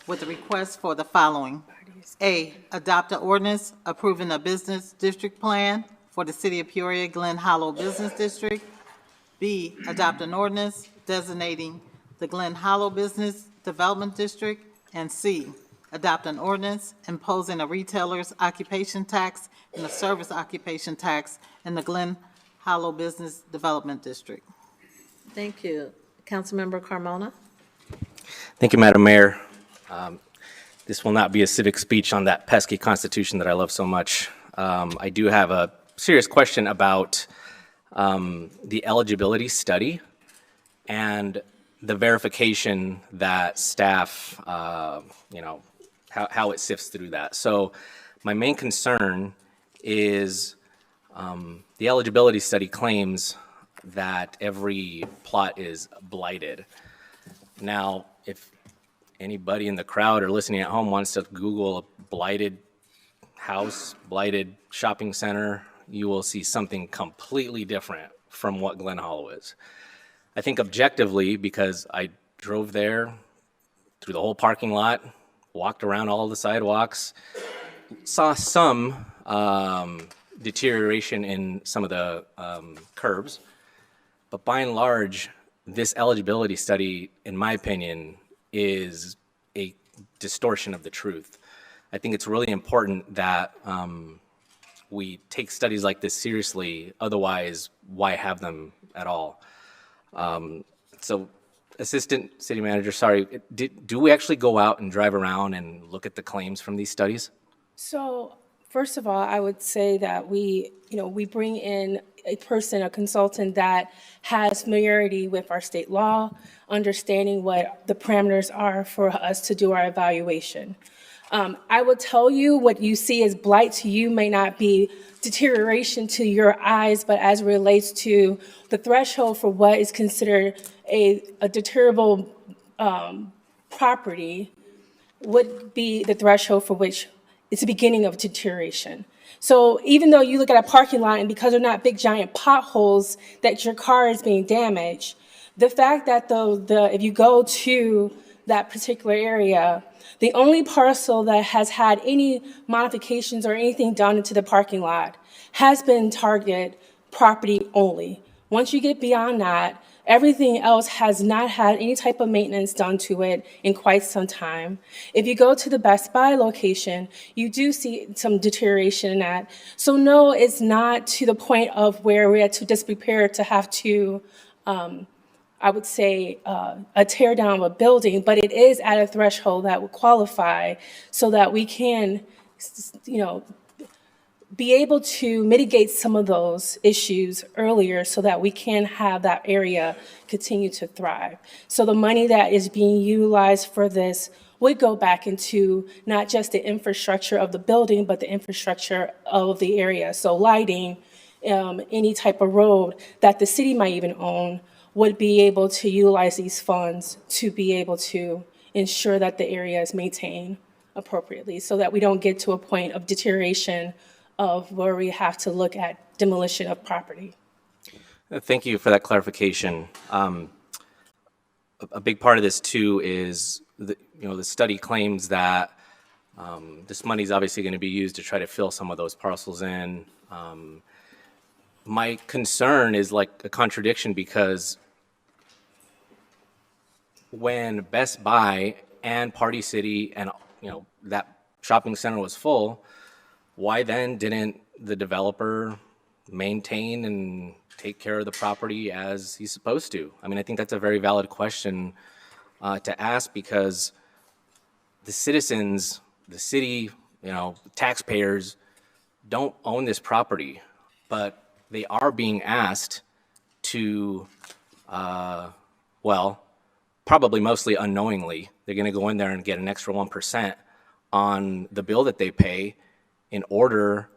with a request for the following. A, adopt an ordinance approving a business district plan for the City of Peoria Glen Hollow Business District. B, adopt an ordinance designating the Glen Hollow Business Development District. And C, adopt an ordinance imposing a retailer's occupation tax and a service occupation tax in the Glen Hollow Business Development District. Thank you. Councilmember Carmona? Thank you, Madam Mayor. This will not be a civic speech on that pesky Constitution that I love so much. I do have a serious question about the eligibility study and the verification that staff, how it sifts through that. So my main concern is the eligibility study claims that every plot is blighted. Now, if anybody in the crowd or listening at home wants to Google a blighted house, blighted shopping center, you will see something completely different from what Glen Hollow is. I think objectively, because I drove there through the whole parking lot, walked around all the sidewalks, saw some deterioration in some of the curbs, but by and large, this eligibility study, in my opinion, is a distortion of the truth. I think it's really important that we take studies like this seriously. Otherwise, why have them at all? So, Assistant City Manager, sorry, do we actually go out and drive around and look at the claims from these studies? So, first of all, I would say that we bring in a person, a consultant that has familiarity with our state law, understanding what the parameters are for us to do our evaluation. I will tell you what you see as blight to you may not be deterioration to your eyes, but as it relates to the threshold for what is considered a deteriorable property would be the threshold for which it's the beginning of deterioration. So even though you look at a parking lot and because they're not big giant potholes that your car is being damaged, the fact that if you go to that particular area, the only parcel that has had any modifications or anything done into the parking lot has been Target property only. Once you get beyond that, everything else has not had any type of maintenance done to it in quite some time. If you go to the Best Buy location, you do see some deterioration in that. So no, it's not to the point of where we're too disprepared to have to, I would say, a tear down of a building, but it is at a threshold that would qualify so that we can, be able to mitigate some of those issues earlier so that we can have that area continue to thrive. So the money that is being utilized for this would go back into not just the infrastructure of the building, but the infrastructure of the area. So lighting, any type of road that the city might even own would be able to utilize these funds to be able to ensure that the area is maintained appropriately so that we don't get to a point of deterioration of where we have to look at demolition of property. Thank you for that clarification. A big part of this too is the study claims that this money is obviously going to be used to try to fill some of those parcels in. My concern is like a contradiction because when Best Buy and Party City and that shopping center was full, why then didn't the developer maintain and take care of the property as he's supposed to? I mean, I think that's a very valid question to ask because the citizens, the city, taxpayers don't own this property, but they are being asked to, probably mostly unknowingly, they're going to go in there and get an extra 1% on the bill that they pay in order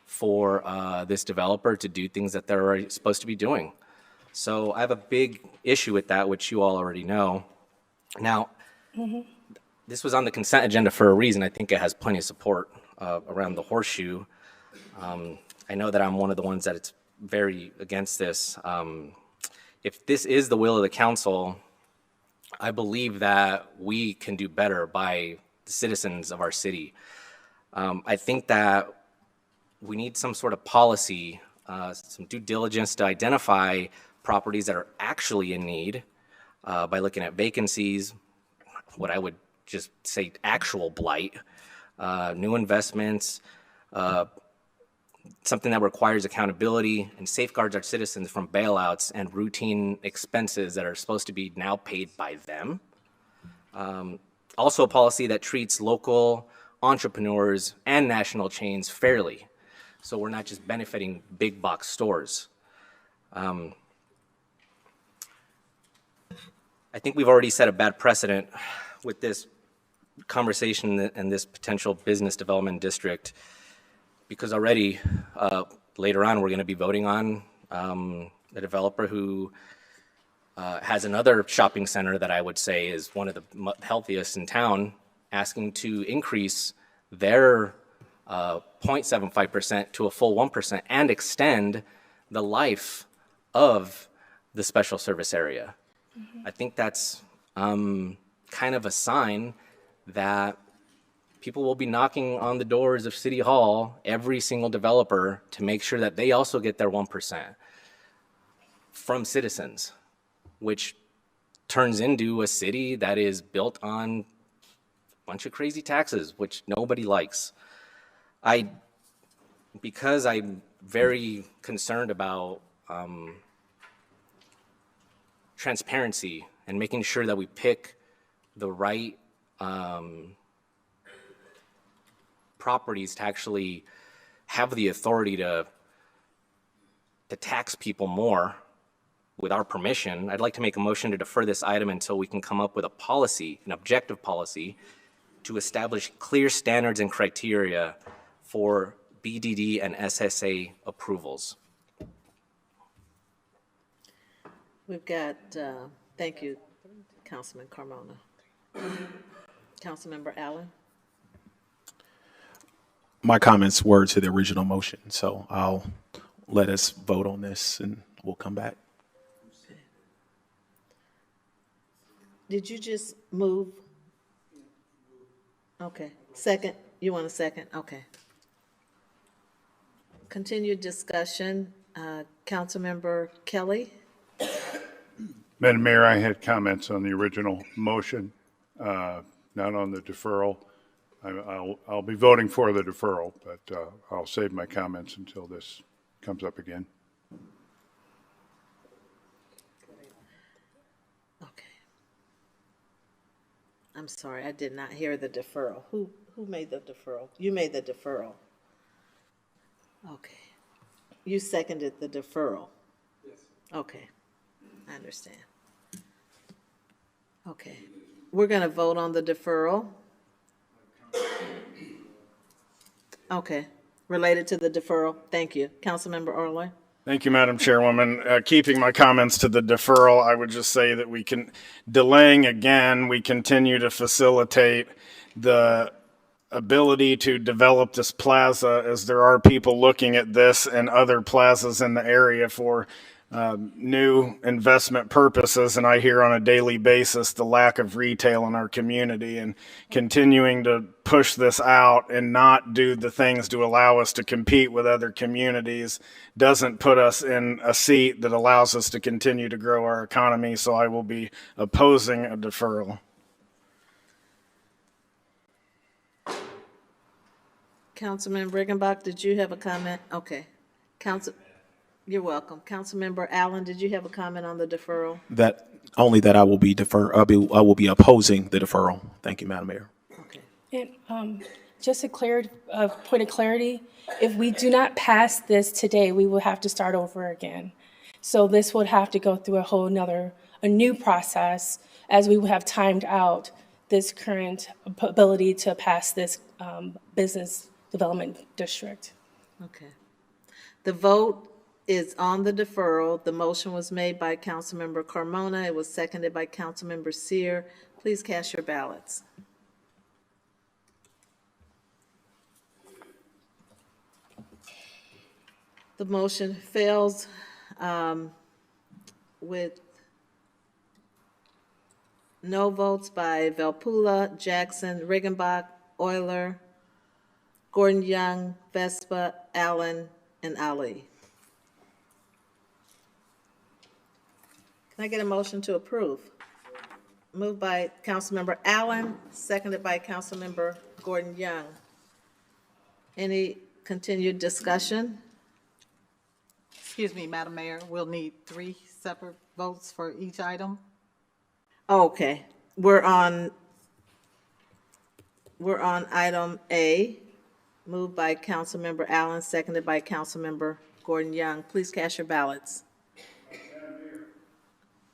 for this developer to do things that they're already supposed to be doing. So I have a big issue with that, which you all already know. Now, this was on the consent agenda for a reason. I think it has plenty of support around the horseshoe. I know that I'm one of the ones that it's very against this. If this is the will of the council, I believe that we can do better by the citizens of our city. I think that we need some sort of policy, some due diligence to identify properties that are actually in need by looking at vacancies, what I would just say actual blight, new investments, something that requires accountability and safeguards our citizens from bailouts and routine expenses that are supposed to be now paid by them. Also a policy that treats local entrepreneurs and national chains fairly, so we're not just benefiting big box stores. I think we've already set a bad precedent with this conversation and this potential business development district, because already later on we're going to be voting on a developer who has another shopping center that I would say is one of the healthiest in town, asking to increase their 0.75% to a full 1% and extend the life of the special service area. I think that's kind of a sign that people will be knocking on the doors of City Hall, every single developer, to make sure that they also get their 1% from citizens, which turns into a city that is built on a bunch of crazy taxes, which nobody likes. Because I'm very concerned about transparency and making sure that we pick the right properties to actually have the authority to tax people more with our permission, I'd like to make a motion to defer this item until we can come up with a policy, an objective policy, to establish clear standards and criteria for BDD and SSA approvals. We've got, thank you, Councilman Carmona. Councilmember Allen? My comments were to the original motion, so I'll let us vote on this and we'll come back. Did you just move? Okay, second, you want a second? Okay. Continued discussion, Councilmember Kelly? Madam Mayor, I had comments on the original motion, not on the deferral. I'll be voting for the deferral, but I'll save my comments until this comes up again. Okay. I'm sorry, I did not hear the deferral. Who made the deferral? You made the deferral. Okay. You seconded the deferral? Yes. Okay, I understand. Okay, we're going to vote on the deferral. Okay, related to the deferral. Thank you. Councilmember Orloy? Thank you, Madam Chairwoman. Keeping my comments to the deferral, I would just say that delaying again, we continue to facilitate the ability to develop this plaza, as there are people looking at this and other plazas in the area for new investment purposes. And I hear on a daily basis the lack of retail in our community, and continuing to push this out and not do the things to allow us to compete with other communities doesn't put us in a seat that allows us to continue to grow our economy. So I will be opposing a deferral. Councilman Riggenbach, did you have a comment? Okay. You're welcome. Councilmember Allen, did you have a comment on the deferral? That I will be I will be opposing the deferral. Thank you, Madam Mayor. Okay. And just a point of clarity, if we do not pass this today, we will have to start over again. So this would have to go through a new process, as we would have timed out this current ability to pass this business development district. Okay. The vote is on the deferral. The motion was made by Councilmember Carmona. It was seconded by Councilmember Seer. Please cast your ballots. The motion fails with no votes by Velpula, Jackson, Riggenbach, Euler, Gordon Young, Vespa, Allen, and Ali. Can I get a motion to approve? Moved by Councilmember Allen, seconded by Councilmember Gordon Young. Any continued discussion? Excuse me, Madam Mayor, we'll need 3 separate votes for each item. Okay, we're on item A, moved by Councilmember Allen, seconded by Councilmember Gordon Young. Please cast your ballots. Madam Mayor,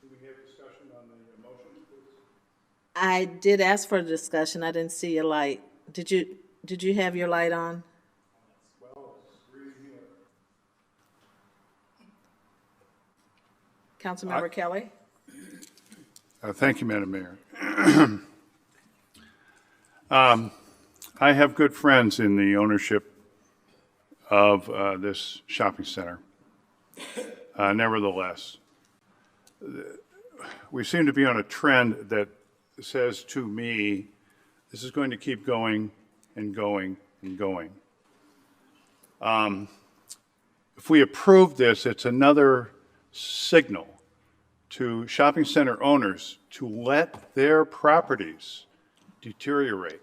do we have discussion on the motion, please? I did ask for a discussion. I didn't see your light. Did you have your light on? Well, it's reading here. Councilmember Kelly? Thank you, Madam Mayor. I have good friends in the ownership of this shopping center. Nevertheless, we seem to be on a trend that says to me, this is going to keep going and going and going. If we approve this, it's another signal to shopping center owners to let their properties deteriorate.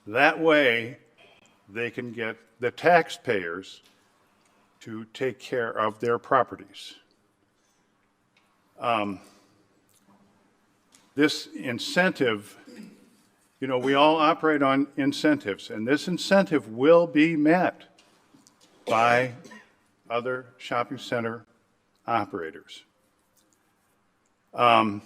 That way, they can get the taxpayers to take care of their properties. This incentive, we all operate on incentives, and this incentive will be met by other shopping center operators. I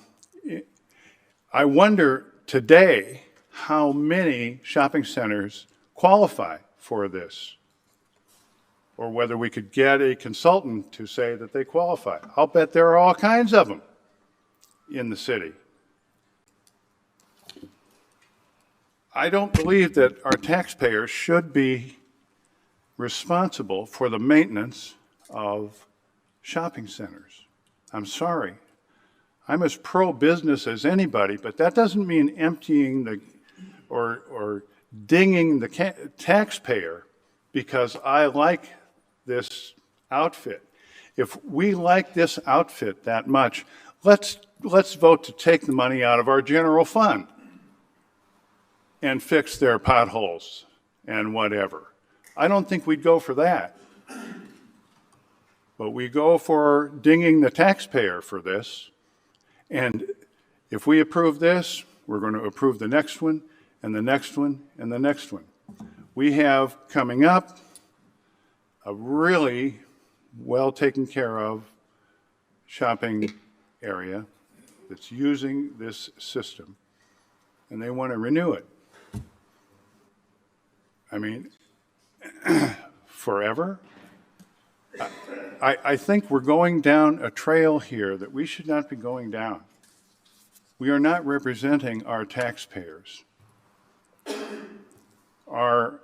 wonder today how many shopping centers qualify for this, or whether we could get a consultant to say that they qualify. I'll bet there are all kinds of them in the city. I don't believe that our taxpayers should be responsible for the maintenance of shopping centers. I'm sorry. I'm as pro-business as anybody, but that doesn't mean emptying the, or dinging the taxpayer because I like this outfit. If we like this outfit that much, let's vote to take the money out of our general fund and fix their potholes and whatever. I don't think we'd go for that. But we go for dinging the taxpayer for this. And if we approve this, we're going to approve the next one, and the next one, and the next one. We have coming up a really well taken care of shopping area that's using this system, and they want to renew it. I mean, forever? I think we're going down a trail here that we should not be going down. We are not representing our taxpayers. Our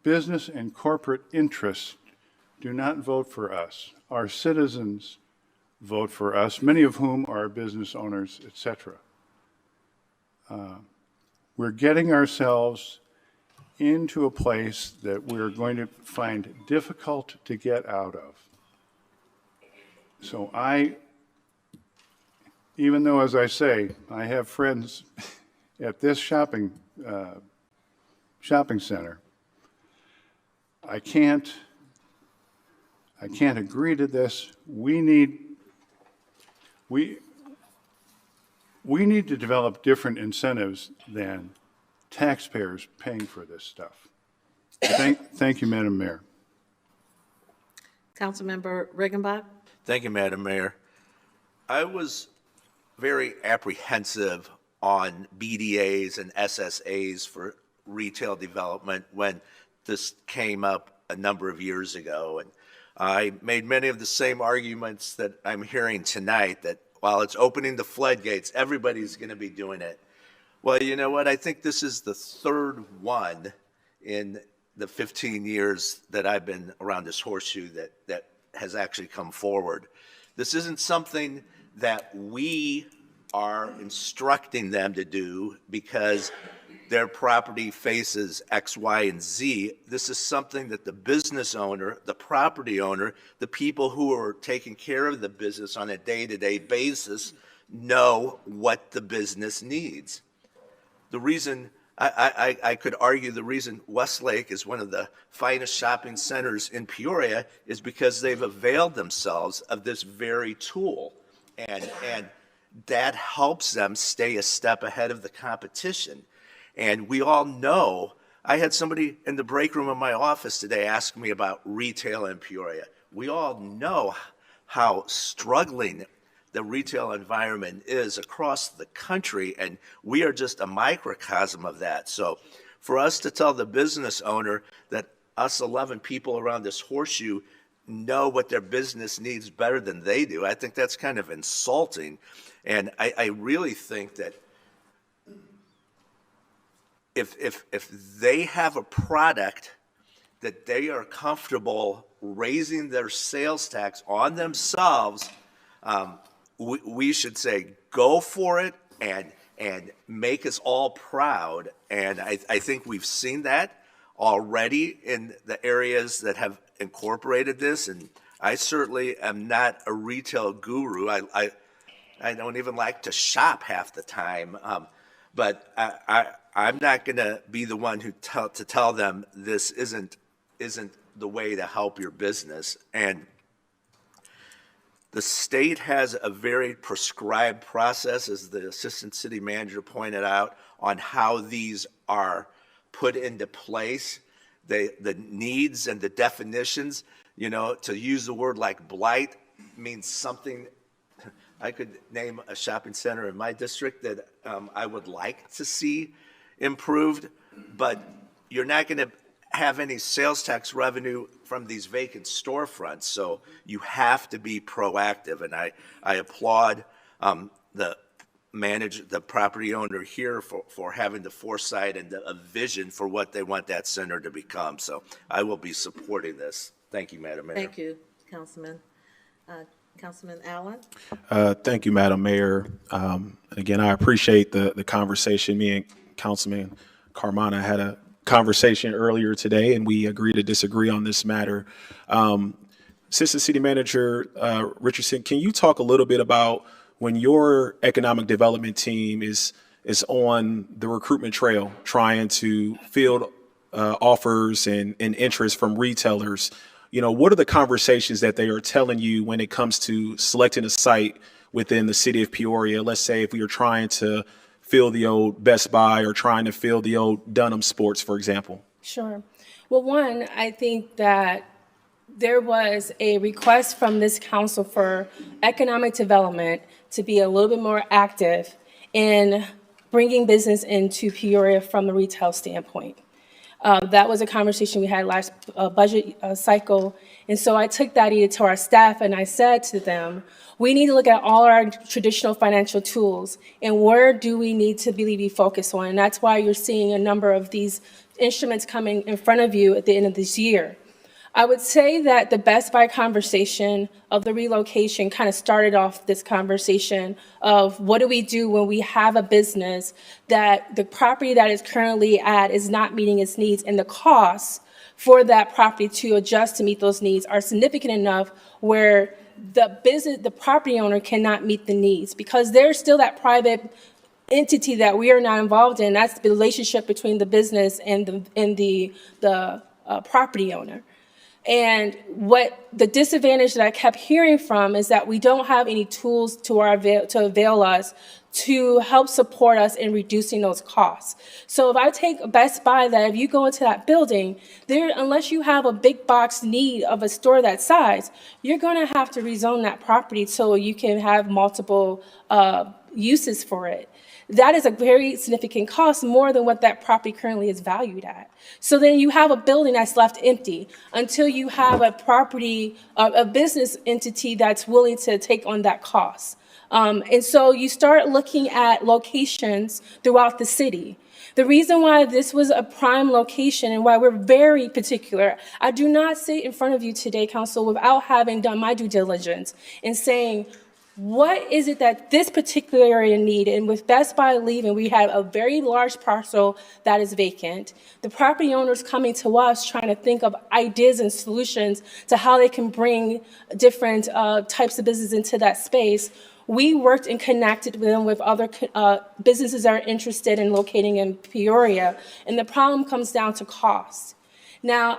business and corporate interests do not vote for us. Our citizens vote for us, many of whom are business owners, etc. We're getting ourselves into a place that we're going to find difficult to get out of. So even though, as I say, I have friends at this shopping center, I can't agree to this. We need to develop different incentives than taxpayers paying for this stuff. Thank you, Madam Mayor. Councilmember Riggenbach? Thank you, Madam Mayor. I was very apprehensive on BDAs and SSAs for retail development when this came up a number of years ago. And I made many of the same arguments that I'm hearing tonight, that while it's opening the floodgates, everybody's going to be doing it. Well, you know what? I think this is the third one in the 15 years that I've been around this horseshoe that has actually come forward. This isn't something that we are instructing them to do because their property faces X, Y, and Z. This is something that the business owner, the property owner, the people who are taking care of the business on a day-to-day basis know what the business needs. The reason, I could argue the reason Westlake is one of the finest shopping centers in Peoria is because they've availed themselves of this very tool. And that helps them stay a step ahead of the competition. And we all know, I had somebody in the break room of my office today ask me about retail in Peoria. We all know how struggling the retail environment is across the country, and we are just a microcosm of that. So for us to tell the business owner that us 11 people around this horseshoe know what their business needs better than they do, I think that's kind of insulting. And I really think that if they have a product that they are comfortable raising their sales tax on themselves, we should say, go for it and make us all proud. And I think we've seen that already in the areas that have incorporated this. And I certainly am not a retail guru. I don't even like to shop half the time. But I'm not going to be the one who tell them this isn't the way to help your business. And the state has a very prescribed process, as the assistant city manager pointed out, on how these are put into place. The needs and the definitions, to use the word like blight means something I could name a shopping center in my district that I would like to see improved, but you're not going to have any sales tax revenue from these vacant storefronts, so you have to be proactive, and I applaud the property owner here for having the foresight and a vision for what they want that center to become. So I will be supporting this. Thank you, Madam Mayor. Thank you, Councilman. Councilman Allen? Thank you, Madam Mayor. Again, I appreciate the conversation. Me and Councilman Carmona had a conversation earlier today, and we agree to disagree on this matter. Assistant City Manager Richardson, can you talk a little bit about when your economic development team is on the recruitment trail trying to field offers and interest from retailers? You know, what are the conversations that they are telling you when it comes to selecting a site within the city of Peoria? Let's say if we are trying to fill the old Best Buy or trying to fill the old Dunham Sports, for example. Sure. Well, one, I think that there was a request from this council for economic development to be a little bit more active in bringing business into Peoria from the retail standpoint. That was a conversation we had last budget cycle. And so I took that either to our staff and I said to them, we need to look at all our traditional financial tools and where do we need to really be focused on. And that's why you're seeing a number of these instruments coming in front of you at the end of this year. I would say that the Best Buy conversation of the relocation kind of started off this conversation of what do we do when we have a business that the property that is currently at is not meeting its needs, and the costs for that property to adjust to meet those needs are significant enough where the property owner cannot meet the needs because there's still that private entity that we are not involved in. That's the relationship between the business and the property owner. And what the disadvantage that I kept hearing from is that we don't have any tools to avail us to help support us in reducing those costs. So if I take Best Buy, that if you go into that building, unless you have a big box need of a store that size, you're going to have to rezone that property so you can have multiple uses for it. That is a very significant cost, more than what that property currently is valued at. So then you have a building that's left empty until you have a property, a business entity that's willing to take on that cost. And so you start looking at locations throughout the city. The reason why this was a prime location and why we're very particular, I do not sit in front of you today, Council, without having done my due diligence and saying, what is it that this particular area need? And with Best Buy leaving, we have a very large parcel that is vacant. The property owners coming to us trying to think of ideas and solutions to how they can bring different types of business into that space. We worked and connected with them with other businesses that are interested in locating in Peoria, and the problem comes down to cost. Now,